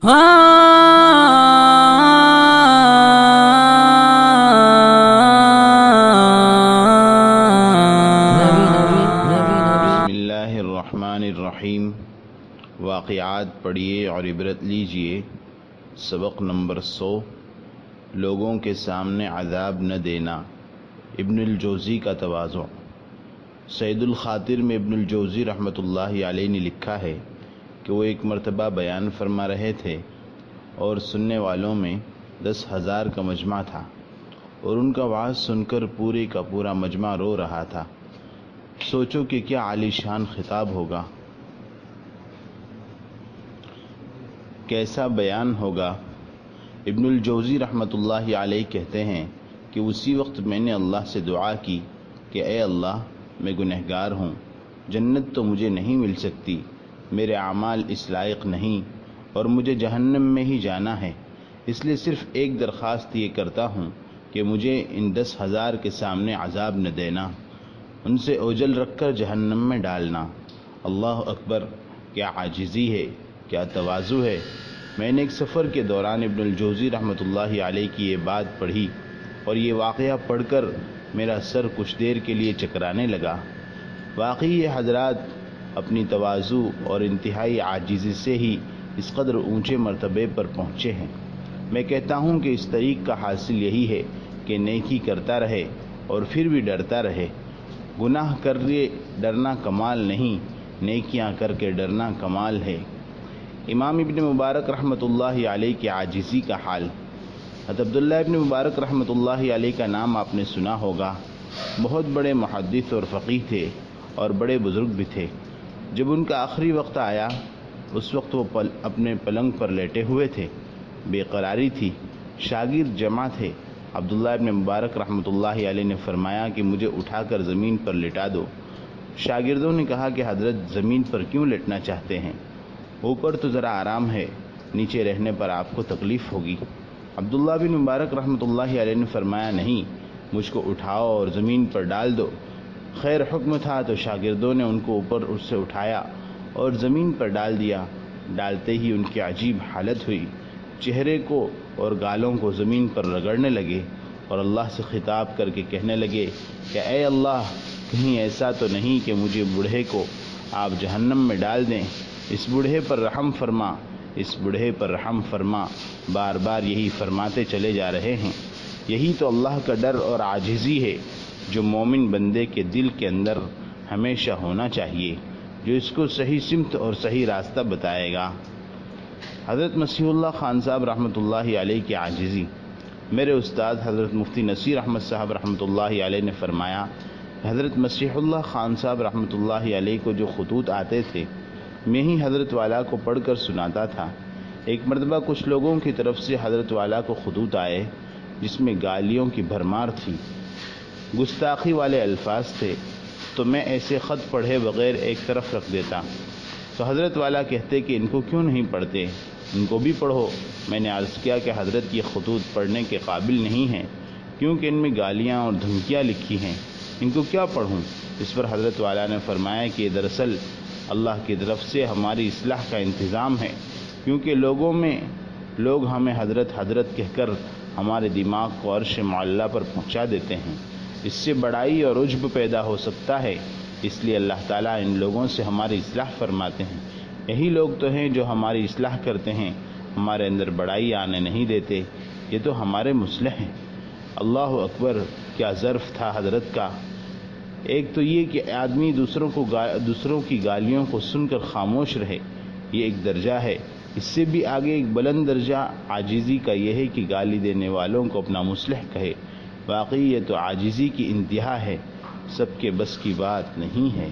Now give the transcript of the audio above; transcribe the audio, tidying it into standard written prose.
بسم اللہ الرحمن الرحیم۔ واقعات پڑھیے اور عبرت لیجئے۔ سبق نمبر 100، لوگوں کے سامنے عذاب نہ دینا۔ ابن الجوزی کا تواضع۔ سید الخاطر میں ابن الجوزی رحمۃ اللہ علیہ نے لکھا ہے کہ وہ ایک مرتبہ بیان فرما رہے تھے اور سننے والوں میں 10,000 کا مجمع تھا، اور ان کا وعظ سن کر پورے کا پورا مجمع رو رہا تھا۔ سوچو کہ کیا عالی شان خطاب ہوگا، کیسا بیان ہوگا۔ ابن الجوزی رحمۃ اللہ علیہ کہتے ہیں کہ اسی وقت میں نے اللہ سے دعا کی کہ اے اللہ، میں گنہگار ہوں، جنت تو مجھے نہیں مل سکتی، میرے اعمال اس لائق نہیں، اور مجھے جہنم میں ہی جانا ہے، اس لیے صرف ایک درخواست یہ کرتا ہوں کہ مجھے ان 10,000 کے سامنے عذاب نہ دینا، ان سے اوجل رکھ کر جہنم میں ڈالنا۔ اللہ اکبر، کیا عاجزی ہے، کیا تواضع ہے۔ میں نے ایک سفر کے دوران ابن الجوزی رحمۃ اللہ علیہ کی یہ بات پڑھی، اور یہ واقعہ پڑھ کر میرا سر کچھ دیر کے لیے چکرانے لگا۔ واقعی یہ حضرات اپنی تواضع اور انتہائی عاجزی سے ہی اس قدر اونچے مرتبے پر پہنچے ہیں۔ میں کہتا ہوں کہ اس طریق کا حاصل یہی ہے کہ نیکی کرتا رہے اور پھر بھی ڈرتا رہے۔ گناہ کر کے ڈرنا کمال نہیں، نیکیاں کر کے ڈرنا کمال ہے۔ امام ابن مبارک رحمۃ اللہ علیہ کی عاجزی کا حال۔ حضرت عبداللہ ابن مبارک رحمۃ اللہ علیہ کا نام آپ نے سنا ہوگا۔ بہت بڑے محدث اور فقیہ تھے اور بڑے بزرگ بھی تھے۔ جب ان کا آخری وقت آیا، اس وقت وہ اپنے پلنگ پر لیٹے ہوئے تھے، بے قراری تھی، شاگرد جمع تھے۔ عبداللہ ابن مبارک رحمۃ اللہ علیہ نے فرمایا کہ مجھے اٹھا کر زمین پر لٹا دو۔ شاگردوں نے کہا کہ حضرت زمین پر کیوں لیٹنا چاہتے ہیں؟ اوپر تو ذرا آرام ہے، نیچے رہنے پر آپ کو تکلیف ہوگی۔ عبداللہ بن مبارک رحمۃ اللہ علیہ نے فرمایا نہیں، مجھ کو اٹھاؤ اور زمین پر ڈال دو۔ خیر حکم تھا تو شاگردوں نے ان کو اوپر اس سے اٹھایا اور زمین پر ڈال دیا۔ ڈالتے ہی ان کی عجیب حالت ہوئی، چہرے کو اور گالوں کو زمین پر رگڑنے لگے اور اللہ سے خطاب کر کے کہنے لگے کہ اے اللہ، کہیں ایسا تو نہیں کہ مجھے بوڑھے کو آپ جہنم میں ڈال دیں، اس بوڑھے پر رحم فرما، اس بوڑھے پر رحم فرما۔ بار بار یہی فرماتے چلے جا رہے ہیں۔ یہی تو اللہ کا ڈر اور عاجزی ہے جو مومن بندے کے دل کے اندر ہمیشہ ہونا چاہیے، جو اس کو صحیح سمت اور صحیح راستہ بتائے گا۔ حضرت مسیح اللہ خان صاحب رحمۃ اللہ علیہ کی عاجزی۔ میرے استاد حضرت مفتی نصیر احمد صاحب رحمۃ اللہ علیہ نے فرمایا، حضرت مسیح اللہ خان صاحب رحمۃ اللہ علیہ کو جو خطوط آتے تھے، میں ہی حضرت والا کو پڑھ کر سناتا تھا۔ ایک مرتبہ کچھ لوگوں کی طرف سے حضرت والا کو خطوط آئے جس میں گالیوں کی بھرمار تھی، گستاخی والے الفاظ تھے، تو میں ایسے خط پڑھے بغیر ایک طرف رکھ دیتا۔ تو حضرت والا کہتے کہ ان کو کیوں نہیں پڑھتے، ان کو بھی پڑھو۔ میں نے عرض کیا کہ حضرت یہ خطوط پڑھنے کے قابل نہیں ہیں، کیونکہ ان میں گالیاں اور دھمکیاں لکھی ہیں، ان کو کیا پڑھوں؟ اس پر حضرت والا نے فرمایا کہ دراصل اللہ کی طرف سے ہماری اصلاح کا انتظام ہے، کیونکہ لوگ ہمیں حضرت حضرت کہہ کر ہمارے دماغ کو عرش معلیٰ پر پہنچا دیتے ہیں، اس سے بڑائی اور عجب پیدا ہو سکتا ہے، اس لیے اللہ تعالیٰ ان لوگوں سے ہماری اصلاح فرماتے ہیں۔ یہی لوگ تو ہیں جو ہماری اصلاح کرتے ہیں، ہمارے اندر بڑائی آنے نہیں دیتے، یہ تو ہمارے مصلح ہیں۔ اللہ اکبر، کیا ظرف تھا حضرت کا۔ ایک تو یہ کہ آدمی دوسروں کی گالیوں کو سن کر خاموش رہے، یہ ایک درجہ ہے۔ اس سے بھی آگے ایک بلند درجہ عاجزی کا یہ ہے کہ گالی دینے والوں کو اپنا مصلح کہے۔ واقعی یہ تو عاجزی کی انتہا ہے، سب کے بس کی بات نہیں ہے۔